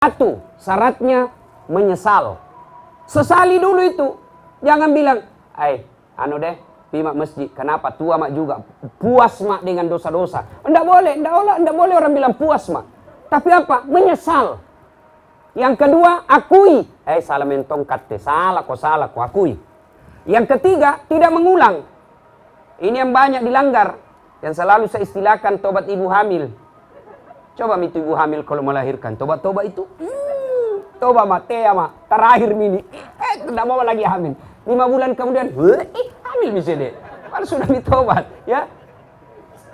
Satu, syaratnya menyesal. Sesali dulu itu. Jangan bilang, anu deh, pi mak masjid. Kenapa? Tua mak juga. Puas mak dengan dosa-dosa. Enggak boleh orang bilang puas mak. Tapi apa? Menyesal. Yang kedua, akui. Salah mentong kate. Salah kok, akui. Yang ketiga, tidak mengulang. Ini yang banyak dilanggar. Yang selalu saya istilahkan tobat ibu hamil. Coba itu ibu hamil kalau melahirkan. Tobat itu. Toba matea mak. Terakhir mini. Tidak mau lagi hamil. 5 bulan kemudian. Hamil bisa deh. Kan sudah ditobat. Ya.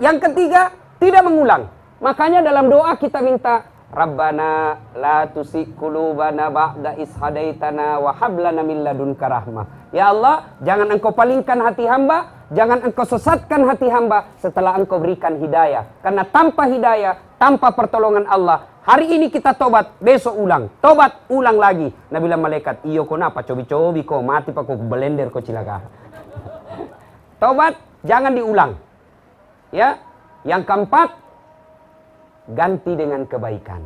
Yang ketiga. Tidak mengulang. Makanya dalam doa kita minta. Rabbana la tusik qulubana ba'da is hadaitana wa hab lana min ladunka rahmah. Ya Allah, jangan engkau palingkan hati hamba, jangan engkau sesatkan hati hamba setelah engkau berikan hidayah. Karena tanpa hidayah, tanpa pertolongan Allah, hari ini kita tobat, besok ulang. Tobat, ulang lagi. Nabi bilang malaikat, iyo kenapa? Cobi-cobi kau mati pak kau belender kau cilaka. Tobat, jangan diulang. Ya. Yang keempat, ganti dengan kebaikan.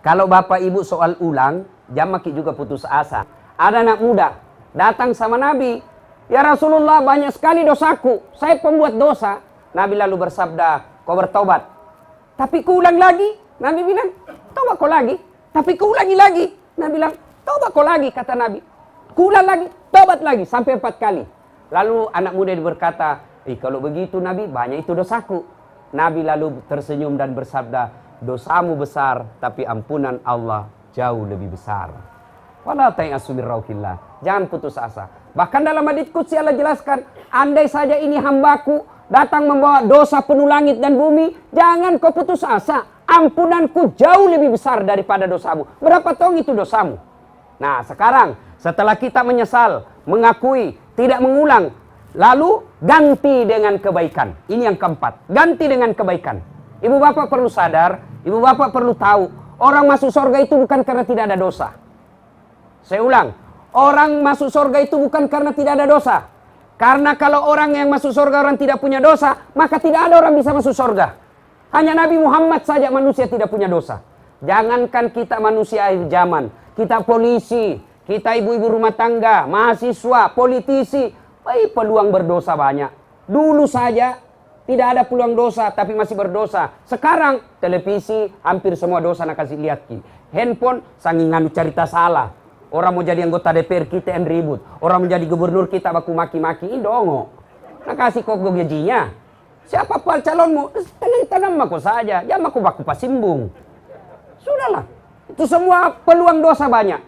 Kalau bapak ibu soal ulang, jangan maki juga putus asa. Ada anak muda datang sama Nabi, ya Rasulullah banyak sekali dosaku, saya pembuat dosa. Nabi lalu bersabda, kau bertobat. Tapi kuulang lagi. Nabi bilang, tobat kau lagi. Tapi kuulangi lagi. Nabi bilang, tobat kau lagi, kata Nabi. Kuulang lagi, tobat lagi, sampai 4 kali. Lalu anak muda berkata, kalau begitu Nabi, banyak itu dosaku. Nabi lalu tersenyum dan bersabda, dosamu besar, tapi ampunan Allah jauh lebih besar. Wala ta'asu min rauhillah. Jangan putus asa. Bahkan dalam hadits qudsi Allah jelaskan, andai saja ini hambaku datang membawa dosa penuh langit dan bumi, jangan kau putus asa. Ampunanku jauh lebih besar daripada dosamu. Berapa tong itu dosamu? Nah, sekarang setelah kita menyesal, mengakui, tidak mengulang, lalu ganti dengan kebaikan. Ini yang keempat. Ganti dengan kebaikan. Ibu bapak perlu sadar, ibu bapak perlu tahu, orang masuk surga itu bukan karena tidak ada dosa. Saya ulang, orang masuk surga itu bukan karena tidak ada dosa. Karena kalau orang yang masuk surga orang tidak punya dosa, maka tidak ada orang bisa masuk surga. Hanya Nabi Muhammad saja manusia tidak punya dosa. Jangankan kita manusia akhir zaman, kita polisi, kita ibu-ibu rumah tangga, mahasiswa, politisi, peluang berdosa banyak. Dulu saja tidak ada peluang dosa tapi masih berdosa. Sekarang televisi hampir semua dosa nak kasih lihat ki. Handphone sangingan cerita salah. Orang mau jadi anggota DPR kita yang ribut. Orang menjadi gubernur kita baku maki-maki indongo. Nak kasih kok gajinya. Siapa pun calonmu? Tanam aku saja. Jangan aku baku pasimbung. Sudahlah. Itu semua peluang dosa banyak.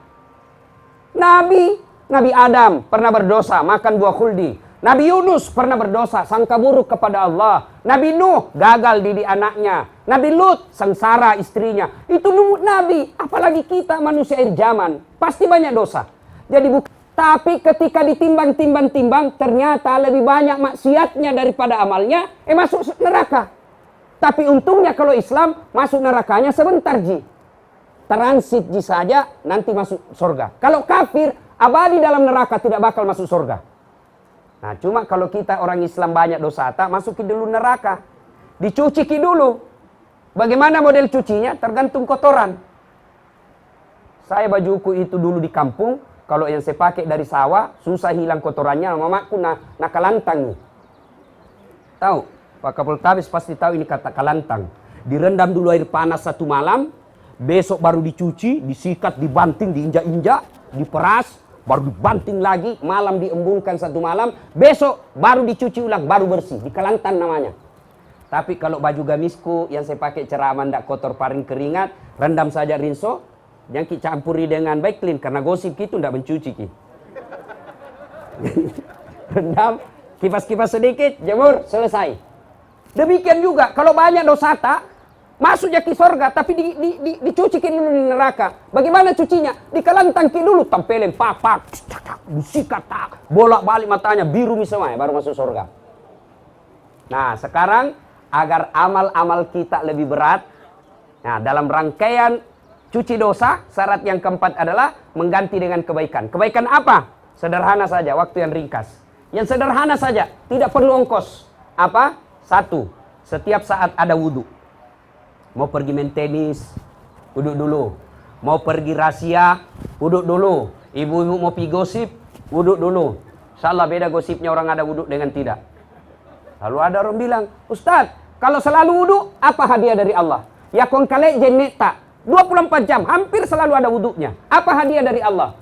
Nabi Adam pernah berdosa, makan buah khuldi. Nabi Yunus pernah berdosa, sangka buruk kepada Allah. Nabi Nuh gagal didik anaknya. Nabi Lut sengsara istrinya. Itu Nabi, apalagi kita manusia akhir zaman. Pasti banyak dosa. Jadi tapi ketika ditimbang-timbang, ternyata lebih banyak maksiatnya daripada amalnya, masuk neraka. Tapi untungnya kalau Islam, masuk nerakanya sebentar ji. Transit ji saja, nanti masuk surga. Kalau kafir, abadi dalam neraka, tidak bakal masuk surga. Nah, cuma kalau kita orang Islam banyak dosa, tak masukin dulu neraka. Dicuci dulu. Bagaimana model cucinya? Tergantung kotoran. Saya bajuku itu dulu di kampung, kalau yang saya pakai dari sawah, susah hilang kotorannya. Mamaku nakalantang. Tahu? Pak Kapoltabes pasti tahu ini kata kalantang. Direndam dulu air panas 1 malam, besok baru dicuci, disikat, dibanting, diinjak-injak, diperas, baru dibanting lagi, malam diembungkan 1 malam, besok baru dicuci ulang, baru bersih. Dikalantan namanya. Tapi kalau baju gamisku yang saya pakai ceraman tidak kotor paring keringat, rendam saja rinso, yang kita campuri dengan baik clean, karena gosip gitu tidak mencuci ki. Rendam, kipas-kipas sedikit, jemur, selesai. Demikian juga kalau banyak dosa tak, masuk ke surga, tapi dicuci dulu di neraka. Bagaimana cucinya? Dikalantang dulu, tampelin pak, disikat tak, bolak-balik matanya, biru misalnya, baru masuk surga. Nah, sekarang agar amal-amal kita lebih berat, nah dalam rangkaian cuci dosa, syarat yang keempat adalah mengganti dengan kebaikan. Kebaikan apa? Sederhana saja, waktu yang ringkas. Yang sederhana saja, tidak perlu ongkos. Apa? 1, setiap saat ada wudhu. Mau pergi main tenis, duduk dulu. Mau pergi rahasia, duduk dulu. Ibu-ibu mau pergi gosip, duduk dulu. Insyaallah beda gosipnya orang ada wuduk dengan tidak. Lalu ada orang bilang, Ustaz, kalau selalu wuduk, apa hadiah dari Allah? Ya kong kale jenek tak. 24 jam, hampir selalu ada wuduknya. Apa hadiah dari Allah?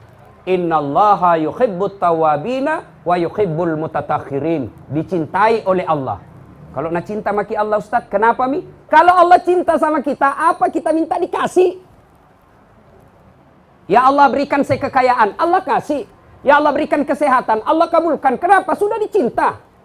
Innallaha yuhibbut tawabina wa yuhibbul mutatakhirin. Dicintai oleh Allah. Kalau nak cinta maki Allah Ustaz, kenapa mi? Kalau Allah cinta sama kita, apa kita minta dikasih? Ya Allah berikan saya kekayaan, Allah kasih. Ya Allah berikan kesehatan, Allah kabulkan. Kenapa? Sudah dicinta.